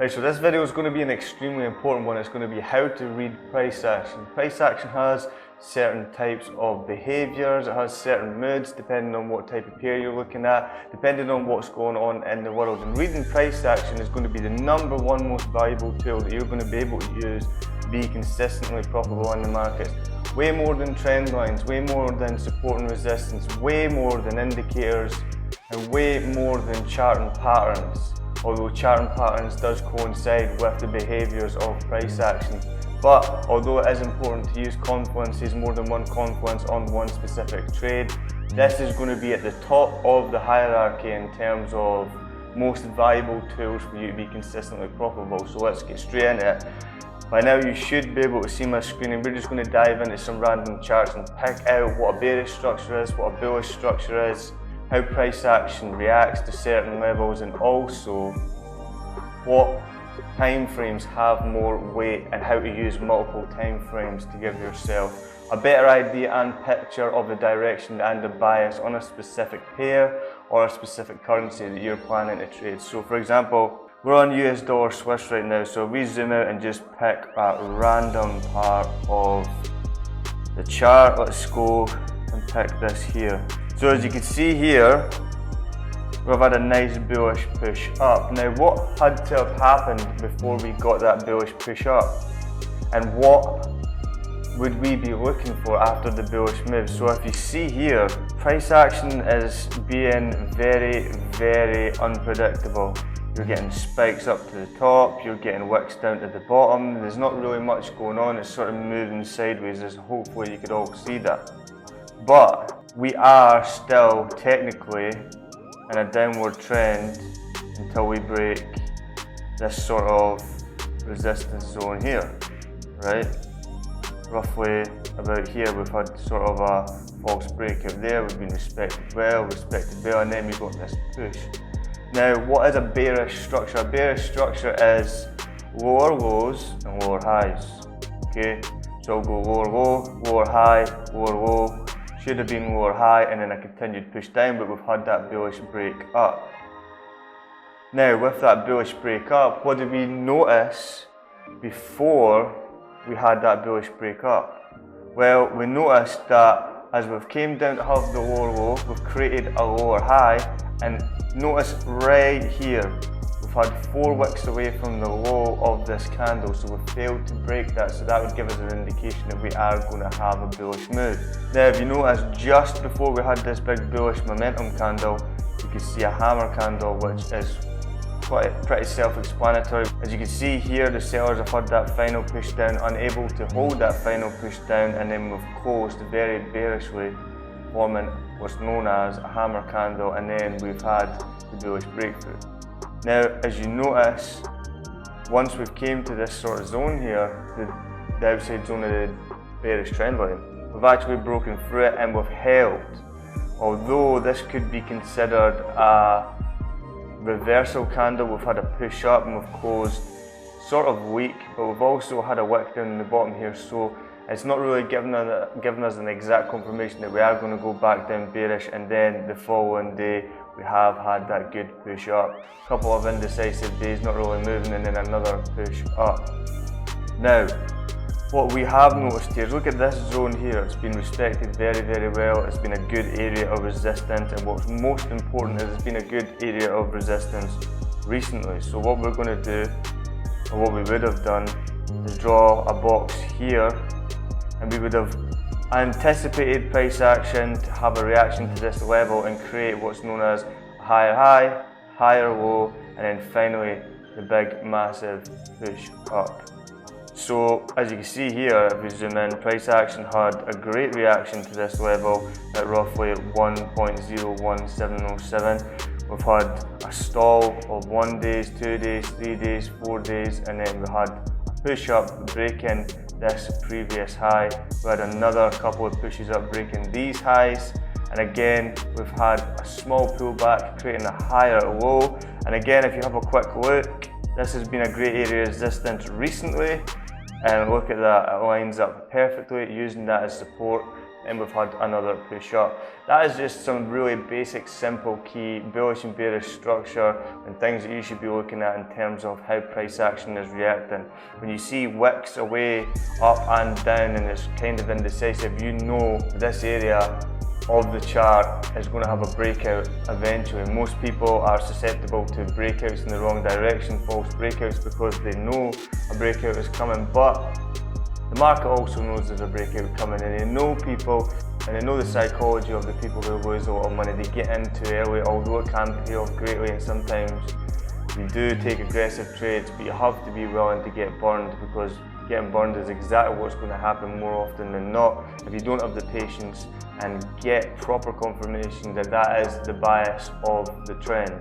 Right, so this video is going to be an extremely important one. It's going to be how to read price action. Price action has certain types of behaviours, it has certain moods depending on what type of pair you're looking at, depending on what's going on in the world. And reading price action is going to be the #1 most valuable tool that you're going to be able to use to be consistently profitable in the markets. Way more than trend lines, way more than support and resistance, way more than indicators, and way more than chart and patterns. Although chart and patterns does coincide with the behaviours of price action. But although it is important to use confluences, more than one confluence on one specific trade, this is going to be at the top of the hierarchy in terms of most valuable tools for you to be consistently profitable. So let's get straight into it. By now you should be able to see my screen, and we're just going to dive into some random charts and pick out what a bearish structure is, what a bullish structure is, how price action reacts to certain levels, and also what time frames have more weight and how to use multiple time frames to give yourself a better idea and picture of the direction and the bias on a specific pair or a specific currency that you're planning to trade. So for example, we're on US dollar Swiss right now, so if we zoom out and just pick a random part of the chart, let's go and pick this here. So as you can see here, we've had a nice bullish push up. Now what had to have happened before we got that bullish push up? And what would we be looking for after the bullish move? So if you see here, price action is being very, very unpredictable. You're getting spikes up to the top, you're getting wicks down to the bottom. There's not really much going on, it's sort of moving sideways, as hopefully you could all see that. But we are still technically in a downward trend until we break this sort of resistance zone here, right? Roughly about here we've had sort of a false breakout there, we've been respected well, and then we've got this push. Now what is a bearish structure? A bearish structure is lower lows and lower highs, okay? So we'll go lower low, lower high, lower low, should have been lower high and then a continued push down, but we've had that bullish break up. Now with that bullish break up, what did we notice before we had that bullish break up? Well, we noticed that as we've came down to have the lower low, we've created a lower high, and notice right here, we've had 4 wicks away from the low of this candle, so we failed to break that, so that would give us an indication that we are going to have a bullish move. Now if you notice, just before we had this big bullish momentum candle, you can see a hammer candle, which is pretty self-explanatory. As you can see here, the sellers have had that final push down, unable to hold that final push down, and then we've closed very bearishly, forming what's known as a hammer candle, and then we've had the bullish breakthrough. Now, as you notice, once we've came to this sort of zone here, the outside zone of the bearish trend line, we've actually broken through it and we've held. Although this could be considered a reversal candle, we've had a push up and we've closed sort of weak, but we've also had a wick down in the bottom here, so it's not really giving us an exact confirmation that we are going to go back down bearish, and then the following day we have had that good push up. A couple of indecisive days not really moving, and then another push up. Now, what we have noticed here, look at this zone here, it's been respected very, very well. It's been a good area of resistance, and what's most important is it's been a good area of resistance recently. So what we're going to do, or what we would have done, is draw a box here, and we would have anticipated price action to have a reaction to this level and create what's known as a higher high, higher low, and then finally the big massive push up. So as you can see here, if we zoom in, price action had a great reaction to this level at roughly 1.01707. We've had a stall of 1 day, 2 days, 3 days, 4 days, and then we had a push up breaking this previous high. We had another couple of pushes up breaking these highs, and again we've had a small pullback creating a higher low. And again, if you have a quick look, this has been a great area of resistance recently, And look at that, it lines up perfectly, using that as support, and we've had another push up. That is just some really basic, simple key bullish and bearish structure and things that you should be looking at in terms of how price action is reacting. When you see wicks away, up and down, and it's kind of indecisive, you know this area of the chart is going to have a breakout eventually. Most people are susceptible to breakouts in the wrong direction, false breakouts, because they know a breakout is coming, but the market also knows there's a breakout coming, and they know people, and they know the psychology of the people who lose a lot of money. They get in too early, although it can pay off greatly, and sometimes you do take aggressive trades, but you have to be willing to get burned, because getting burned is exactly what's going to happen more often than not if you don't have the patience and get proper confirmation that that is the bias of the trend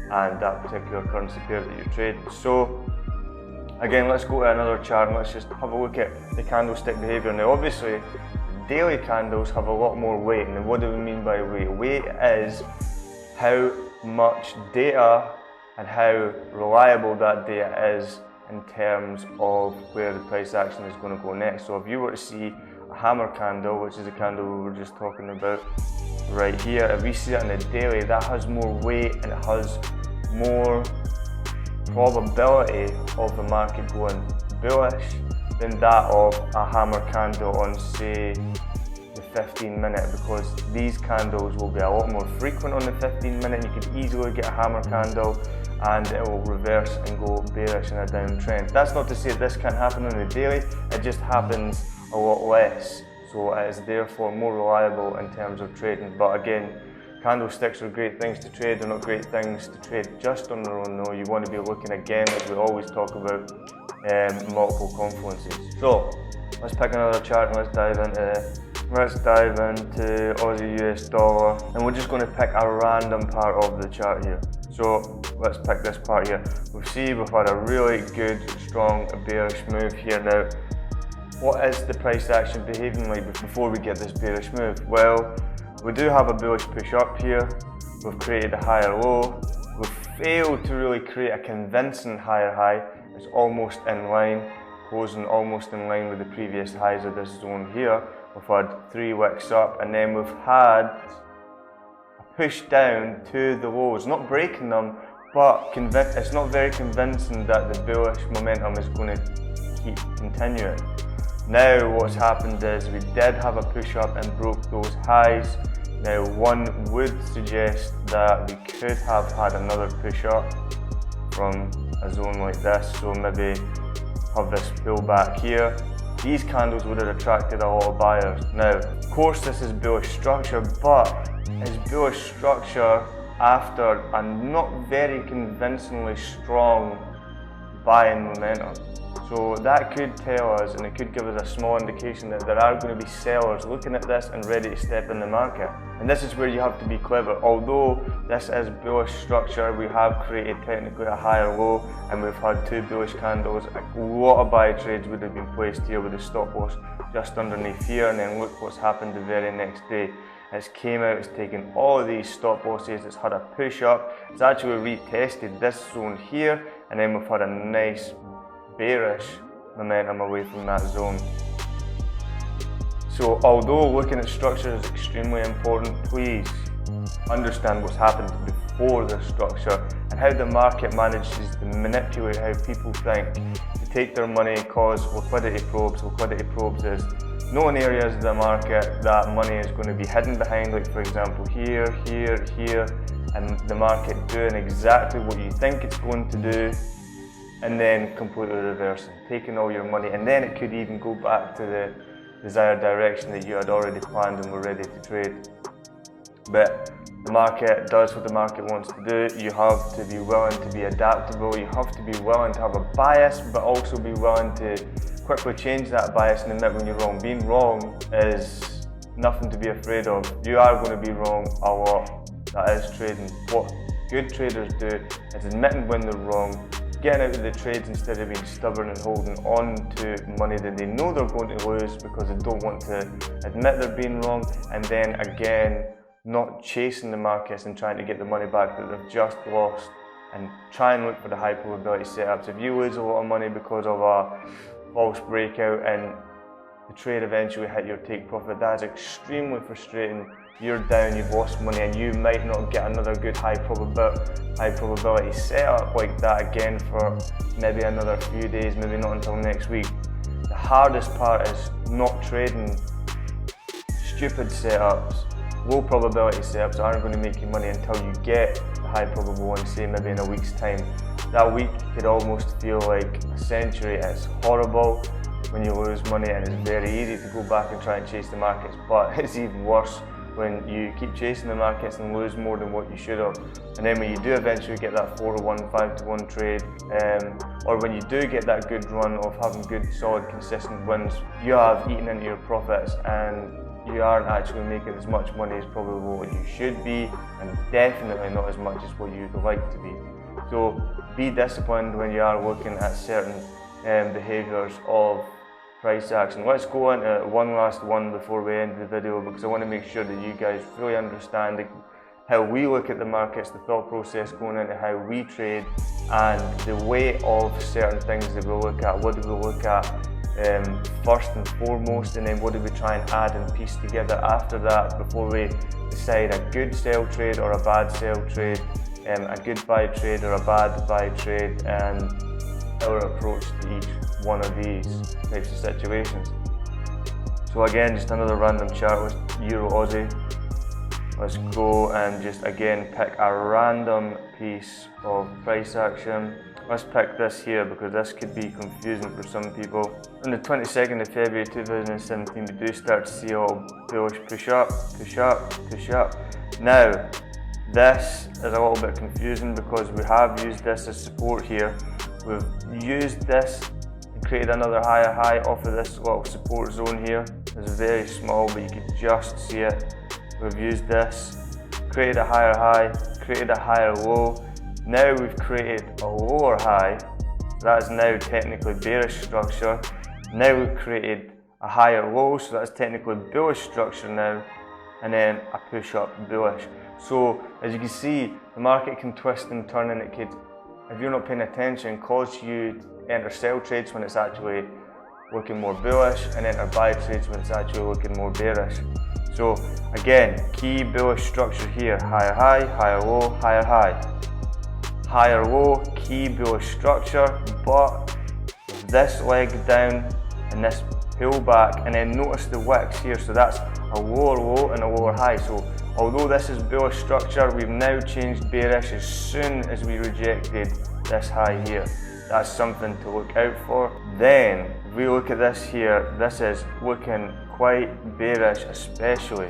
and that particular currency pair that you're trading. So again, let's go to another chart and let's just have a look at the candlestick behavior. Now obviously daily candles have a lot more weight, and what do we mean by weight? Weight is how much data and how reliable that data is in terms of where the price action is going to go next. So if you were to see a hammer candle, which is a candle we were just talking about right here, if we see that in a daily, that has more weight and it has more probability of the market going bullish than that of a hammer candle on, say, the 15-minute, because these candles will be a lot more frequent on the 15-minute. You could easily get a hammer candle and it will reverse and go bearish in a downtrend. That's not to say this can't happen on the daily, it just happens a lot less, so it is therefore more reliable in terms of trading. But again, candlesticks are great things to trade, they're not great things to trade just on their own though. You want to be looking, again, as we always talk about, multiple confluences. So let's pick another chart and let's dive into Aussie US dollar, and we're just going to pick a random part of the chart here. So let's pick this part here. We've had a really good, strong, bearish move here. Now, what is the price action behaving like before we get this bearish move? Well, we do have a bullish push up here. We've created a higher low. We've failed to really create a convincing higher high. It's almost in line, closing almost in line with the previous highs of this zone here. We've had 3 wicks up, and then we've had push down to the lows, not breaking them, but it's not very convincing that the bullish momentum is going to keep continuing. Now what's happened is we did have a push up and broke those highs. Now one would suggest that we could have had another push up from a zone like this, so maybe have this pullback here. These candles would have attracted a lot of buyers. Now, of course this is bullish structure, but it's bullish structure after a not very convincingly strong buying momentum. So that could tell us, and it could give us a small indication that there are going to be sellers looking at this and ready to step in the market. And this is where you have to be clever. Although this is bullish structure, we have created technically a higher low, and we've had 2 bullish candles. A lot of buy trades would have been placed here with the stop loss just underneath here, and then look what's happened the very next day. It's came out, it's taken all of these stop losses, it's had a push up, it's actually retested this zone here, and then we've had a nice bearish momentum away from that zone. So although looking at structure is extremely important, please understand what's happened before the structure and how the market manages to manipulate how people think to take their money, cause liquidity probes. Liquidity probes is known areas of the market that money is going to be hidden behind, like for example here, here, and the market doing exactly what you think it's going to do, and then completely reversing, taking all your money, and then it could even go back to the desired direction that you had already planned and were ready to trade. But the market does what the market wants to do. You have to be willing to be adaptable, you have to be willing to have a bias, but also be willing to quickly change that bias and admit when you're wrong. Being wrong is nothing to be afraid of. You are going to be wrong a lot. That is trading. What good traders do is admitting when they're wrong, getting out of the trades instead of being stubborn and holding on to money that they know they're going to lose because they don't want to admit they're being wrong, and then again not chasing the markets and trying to get the money back that they've just lost, and try and look for the high probability setups. If you lose a lot of money because of a false breakout and the trade eventually hit your take profit. That is extremely frustrating. You're down, you've lost money, and you might not get another good high probability setup like that again for maybe another few days, maybe not until next week. The hardest part is not trading stupid setups, low probability setups that aren't going to make you money until you get the high probable one, say maybe in a week's time. That week could almost feel like a century. It's horrible when you lose money, and it's very easy to go back and try and chase the markets, but it's even worse when you keep chasing the markets and lose more than what you should have. And then when you do eventually get that 4-to-1, 5-to-1 trade, or when you do get that good run of having good, solid, consistent wins, you have eaten into your profits and you aren't actually making as much money as probably what you should be, and definitely not as much as what you'd like to be. So be disciplined when you are looking at certain behaviours of price action. Let's go into one last one before we end the video, because I want to make sure that you guys fully understand how we look at the markets, the thought process going into how we trade, and the way of certain things that we look at. What do we look at first and foremost, and then what do we try and add and piece together after that before we decide a good sell trade or a bad sell trade, a good buy trade or a bad buy trade, and our approach to each one of these types of situations. So again, just another random chart with EURAUD. Let's go and just again pick a random piece of price action. Let's pick this here because this could be confusing for some people. On the 22nd of February 2017, we do start to see a little bullish push up, push up, push up. Now, this is a little bit confusing because we have used this as support here. We've used this and created another higher high off of this little support zone here. It's very small, but you can just see it. We've used this, created a higher high, created a higher low. Now we've created a lower high. That's now technically bearish structure. Now we've created a higher low, so that's technically bullish structure now. And then a push up bullish. So as you can see, the market can twist and turn, and it could, if you're not paying attention, cause you to enter sell trades when it's actually looking more bullish, and enter buy trades when it's actually looking more bearish. So again, key bullish structure here, higher high, higher low, higher high. Higher low, key bullish structure, but this leg down and this pull back, and then notice the wicks here, so that's a lower low and a lower high. So although this is bullish structure, we've now changed bearish as soon as we rejected this high here. That's something to look out for. Then, if we look at this here, this is looking quite bearish, especially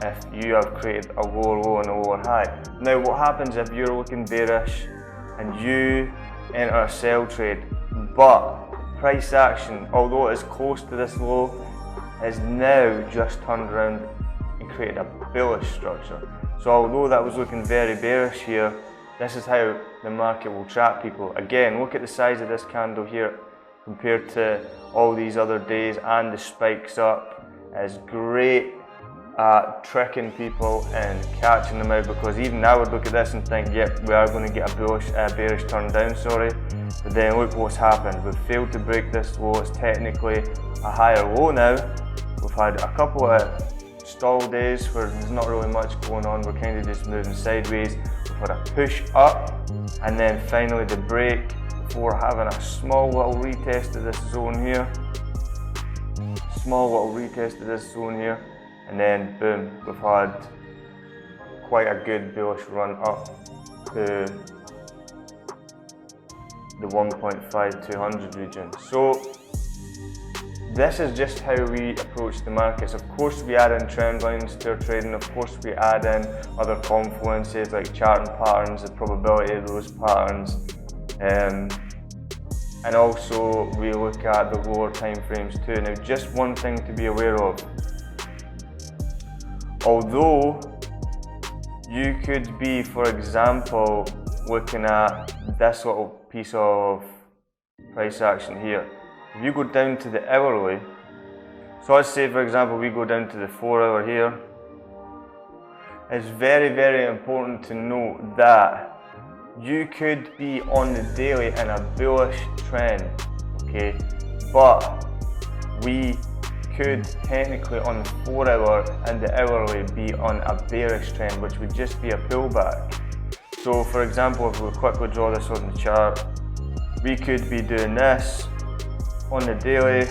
if you have created a lower low and a lower high. Now, what happens if you're looking bearish and you enter a sell trade, but price action, although it is close to this low, is now just turned around and created a bullish structure. So although that was looking very bearish here, this is how the market will trap people. Again, look at the size of this candle here compared to all these other days, and the spikes up. It's great at tricking people and catching them out, because even I would look at this and think, yep, we are going to get a bearish turn down, but then look what's happened. We've failed to break this low. It's technically a higher low now. We've had a couple of stall days where there's not really much going on. We're kind of just moving sideways. We've had a push up, and then finally the break before having a small little retest of this zone here. Small little retest of this zone here. And then boom, we've had quite a good bullish run up to the 1.5200 region. So this is just how we approach the markets. Of course, we add in trend lines to our trading. Of course, we add in other confluences like charting patterns, the probability of those patterns, and also we look at the lower time frames too. Now, just one thing to be aware of. Although you could be, for example, looking at this little piece of price action here. If you go down to the hourly, so let's say for example we go down to the 4 hour here, it's very, very important to note that you could be on the daily in a bullish trend, okay? but we could technically on the 4 hour and the hourly be on a bearish trend, which would just be a pullback. So for example, if we quickly draw this on the chart, we could be doing this on the daily.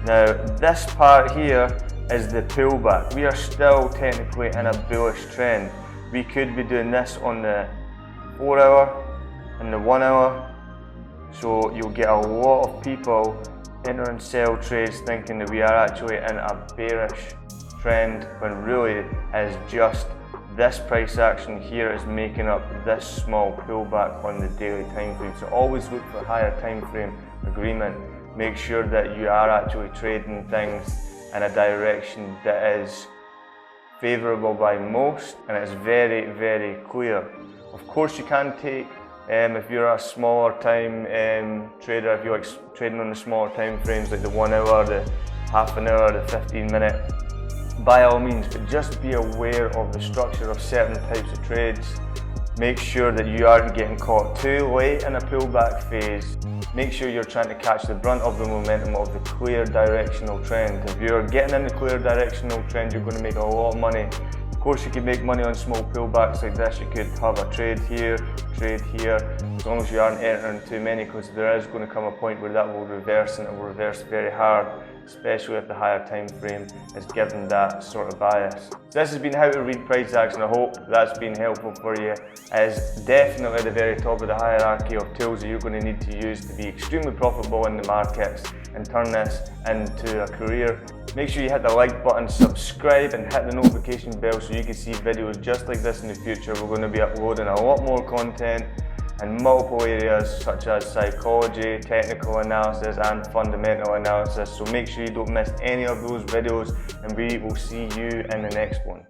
Now this part here is the pullback. We are still technically in a bullish trend. We could be doing this on the 4 hour and the 1 hour. So you'll get a lot of people enter and sell trades thinking that we are actually in a bearish trend, when really is just this price action here is making up this small pullback on the daily time frame. So always look for higher time frame agreement. Make sure that you are actually trading things in a direction that is favorable by most and it's very, very clear. Of course you can take, if you're a smaller time trader, if you like trading on the smaller time frames like the 1 hour, the half an hour, the 15-minute, by all means, but just be aware of the structure of certain types of trades. Make sure that you aren't getting caught too late in a pullback phase. Make sure you're trying to catch the brunt of the momentum of the clear directional trend. If you're getting in the clear directional trend, you're going to make a lot of money. Of course, you can make money on small pullbacks like this. You could have a trade here, as long as you aren't entering too many, because there is going to come a point where that will reverse, and it will reverse very hard, especially if the higher time frame is given that sort of bias. So this has been how to read price action. I hope that's been helpful for you. It is definitely at the very top of the hierarchy of tools that you're going to need to use to be extremely profitable in the markets and turn this into a career. Make sure you hit the like button, subscribe and hit the notification bell so you can see videos just like this in the future. We're going to be uploading a lot more content in multiple areas such as psychology, technical analysis and fundamental analysis. So make sure you don't miss any of those videos, and we will see you in the next one.